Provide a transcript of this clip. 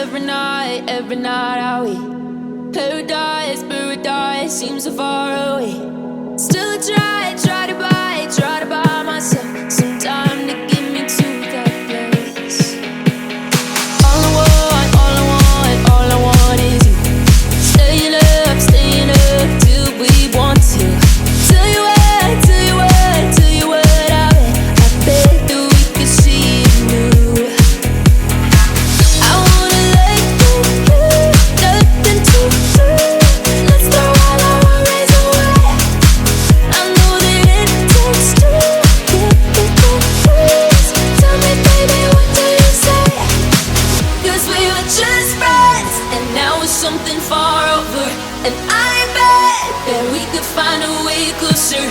every night are we paradise, paradise seems so far away. Still I try to buy myself some time to get me to that place. All I want is you. Staying up till we want to. Tell you what I bet that we could see it new. I wanna let you, nothing to do. Let's throw all our worries away. I know that it takes two to get the breeze. Tell me, baby, what do you say? 'Cause we were just friends, and now it's something far over. And I bet that we could find a way closer.